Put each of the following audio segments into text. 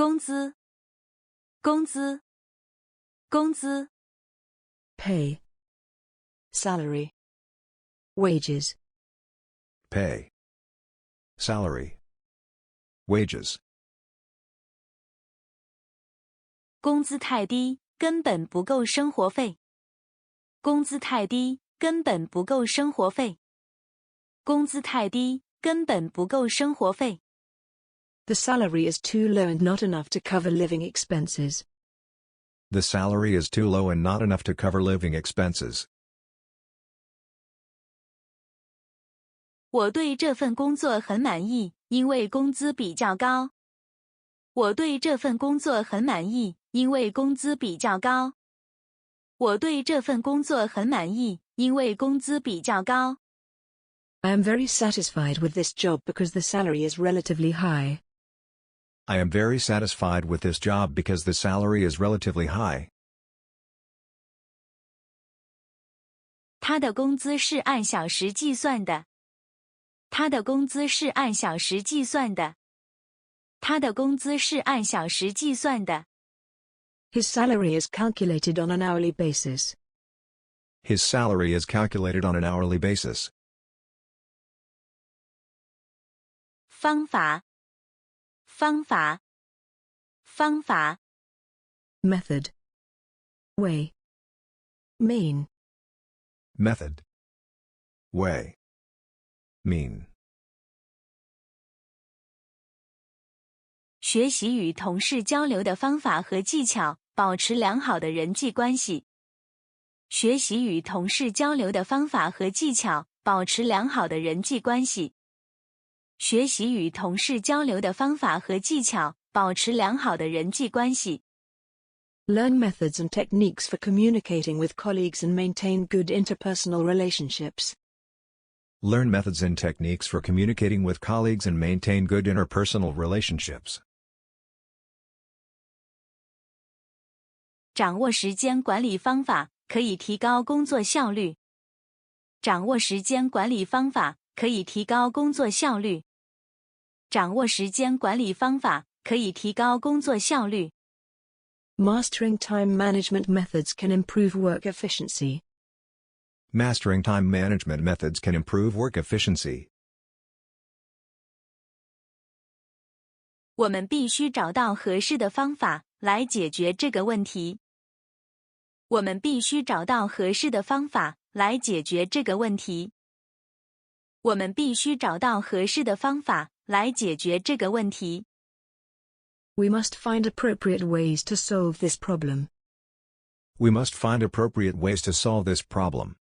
工资，工资，工资。Pay. Salary. Wages. Pay. Salary. Wages. 工资太低，根本不够生活费。工资太低，根本不够生活费。工资太低，根本不够生活费。The salary is too low and not enough to cover living expenses. The salary is too low and not enough to cover living expenses. 我对这份工作很满意，因为工资比较高。我对这份工作很满意，因为工资比较高。我对这份工作很满意，因为工资比较高。I am very satisfied with this job because the salary is relatively high. I am very satisfied with this job because the salary is relatively high. 他的工资是按小时计算的。他的工资是按小时计算的。他的工资是按小时计算的。His salary is calculated on an hourly basis. His salary is calculated on an hourly basis. 方法，方法，方法。Method. Way. Mean. Method. Way. Mean. 学习与同事交流的方法和技巧，保持良好的人际关系。学习与同事交流的方法和技巧，保持良好的人际关系。学习与同事交流的方法和技巧，保持良好的人际关系。Learn methods and techniques for communicating with colleagues and maintain good interpersonal relationships. Learn methods and techniques for communicating with colleagues and maintain good interpersonal relationships. 掌握时间管理方法，可以提高工作效率。掌握时间管理方法，可以提高工作效率。掌握时间管理方法，可以提高工作效率。Mastering time management methods can improve work efficiency. Mastering time management methods can improve work efficiency. 我们必须找到合适的方法来解决这个问题。我们必须找到合适的方法来解决这个问题。我们必须找到合适的方法来解决这个问题。We must find appropriate ways to solve this problem. We must find appropriate ways to solve this problem.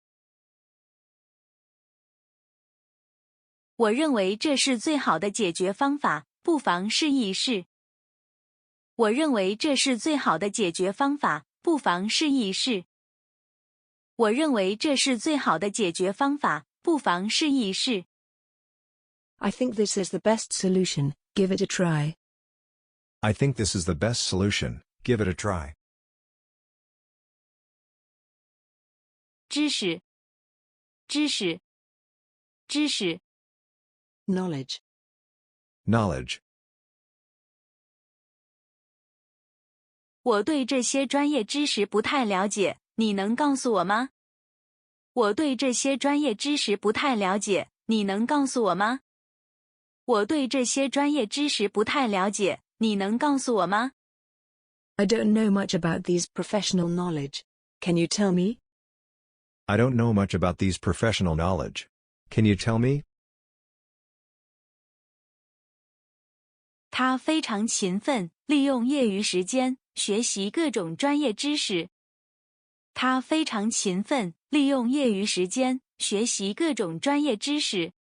我认为这是最好的解决方法，不妨试一试。我认为这是最好的解决方法，不妨试一试。我认为这是最好的解决方法，不妨试一试。I think this is the best solution, give it a try. I think this is the best solution, give it a try. 知识，知识，知识。Knowledge. Knowledge. 我对这些专业知识不太了解，你能告诉我吗？我对这些专业知识不太了解，你能告诉我吗？我对这些专业知识不太了解，你能告诉我吗？ I don't know much about these professional knowledge. Can you tell me? I don't know much about these professional knowledge. Can you tell me? 他非常勤奋，利用业余时间学习各种专业知识。他非常勤奋，利用业余时间学习各种专业知识。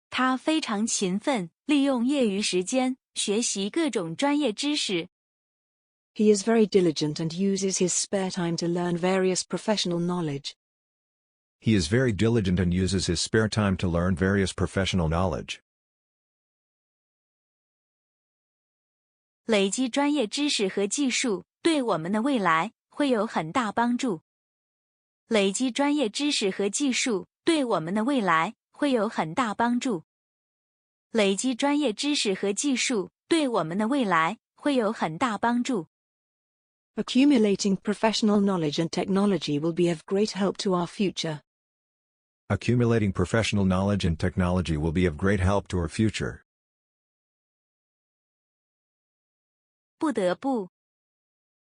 他非常勤奋，利用业余时间学习各种专业知识。He is very diligent and uses his spare time to learn various professional knowledge. He is very diligent and uses his spare time to learn various professional knowledge. 累积专业知识和技术，对我们的未来会有很大帮助。累积专业知识和技术，对我们的未来会有很大帮助。累积专业知识和技术，对我们的未来会有很大帮助。Accumulating professional knowledge and technology will be of great help to our future. Accumulating professional knowledge and technology will be of great help to our future. 不得不，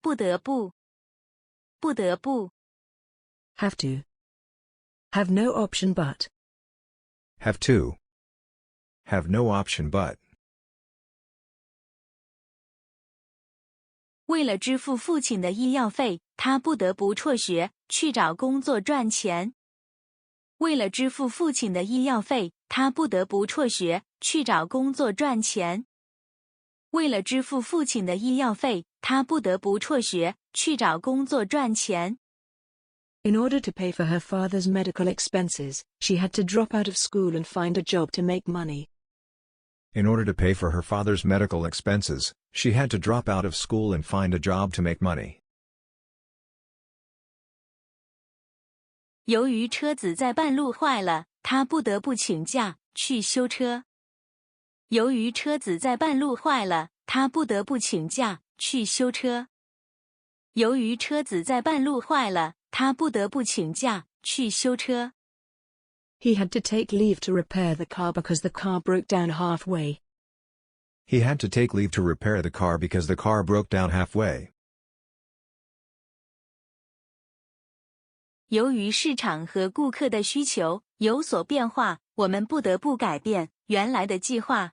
不得不，不得不。Have to. Have no option but. Have to. Have no option but. 为了支付父亲的医药费，他不得不辍学，去找工作赚钱。为了支付父亲的医药费，他不得不辍学，去找工作赚钱。为了支付父亲的医药费，他不得不辍学，去找工作赚钱。In order to pay for her father's medical expenses, she had to drop out of school and find a job to make money. In order to pay for her father's medical expenses, she had to drop out of school and find a job to make money. 由于车子在半路坏了，他不得不请假去修车。由于车子在半路坏了，他不得不请假去修车。由于车子在半路坏了，他不得不请假去修车。He had to take leave to repair the car because the car broke down halfway. He had to take leave to repair the car because the car broke down halfway. 由于市场和顾客的需求有所变化，我们不得不改变原来的计划。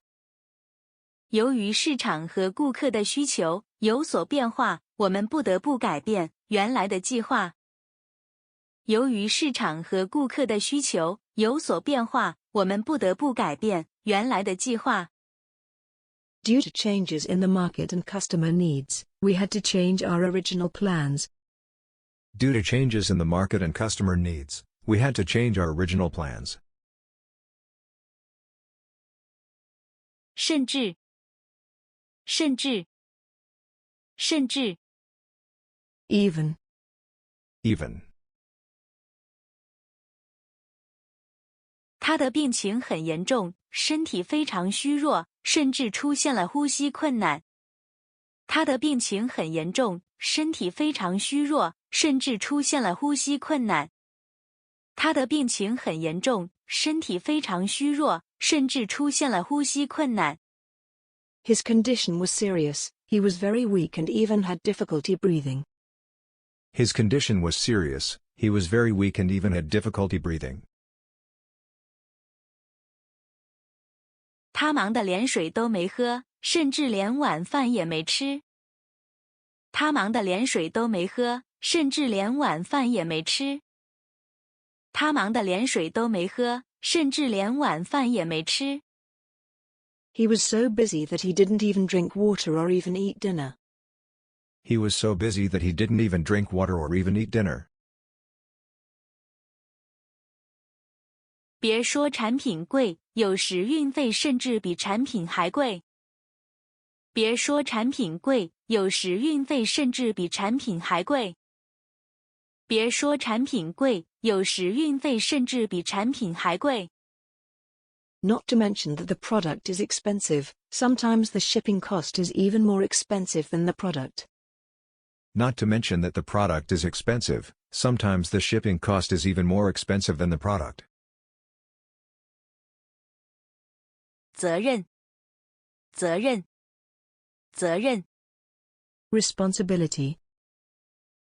由于市场和顾客的需求有所变化，我们不得不改变原来的计划。由于市场和顾客的需求有所变化，我们不得不改变原来的计划。Due to changes in the market and customer needs, we had to change our original plans. Due to changes in the market and customer needs, we had to change our original plans. 甚至，甚至，甚至。Even. Even. 他的病情很严重，身体非常虚弱，甚至出现了呼吸困难。他的病情很严重，身体非常虚弱，甚至出现了呼吸困难。他的病情很严重，身体非常虚弱，甚至出现了呼吸困难。His condition was serious, he was very weak and even had difficulty breathing. His condition was serious, he was very weak and even had difficulty breathing. 他忙得连水都没喝，甚至连晚饭也没吃。他忙得连水都没喝，甚至连晚饭也没吃。他忙得连水都没喝，甚至连晚饭也没吃。He was so busy that he didn't even drink water or even eat dinner. He was so busy that he didn't even drink water or even eat dinner. 别说产品贵，有时运费甚至比产品还贵。别说产品贵，有时运费甚至比产品还贵。别说产品贵，有时运费甚至比产品还贵。Not to mention that the product is expensive, sometimes the shipping cost is even more expensive than the product. Not to mention that the product is expensive, sometimes the shipping cost is even more expensive than the product. 责任，责任，责任。Responsibility.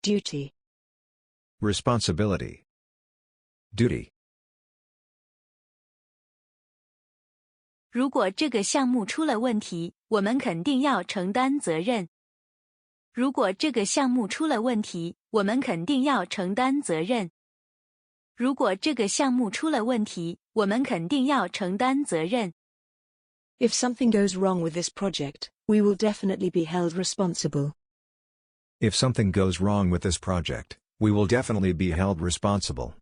Duty. Responsibility. Duty. 如果这个项目出了问题，我们肯定要承担责任。如果这个项目出了问题，我们肯定要承担责任。如果这个项目出了问题，我们肯定要承担责任。If something goes wrong with this project, we will definitely be held responsible. If something goes wrong with this project, we will definitely be held responsible.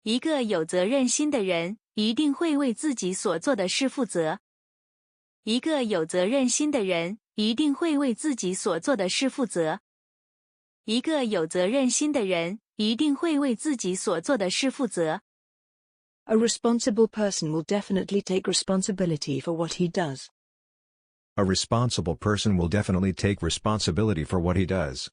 一个有责任心的人，一定会为自己所做的事负责。一个有责任心的人，一定会为自己所做的事负责。一个有责任心的人，一定会为自己所做的事负责。A responsible person will definitely take responsibility for what he does. A responsible person will definitely take responsibility for what he does.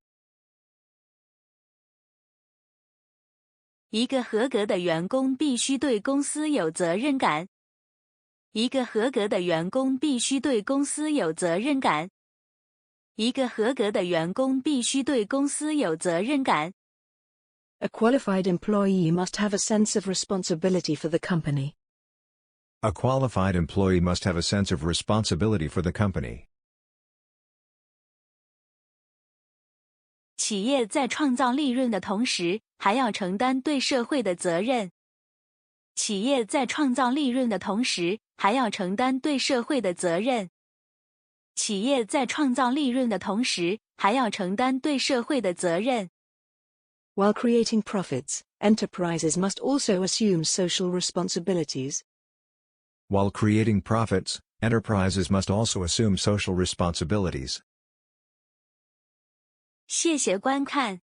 一个合格的员工必须对公司有责任感。一个合格的员工必须对公司有责任感。一个合格的员工必须对公司有责任感。A qualified employee must have a sense of responsibility for the company. A qualified employee must have a sense of responsibility for the company. 企业在创造利润的同时，还要承担对社会的责任。企业在创造利润的同时，还要承担对社会的责任。企业在创造利润的同时，还要承担对社会的责任。While creating profits, enterprises must also assume social responsibilities. While creating profits, enterprises must also assume social responsibilities. 谢谢观看。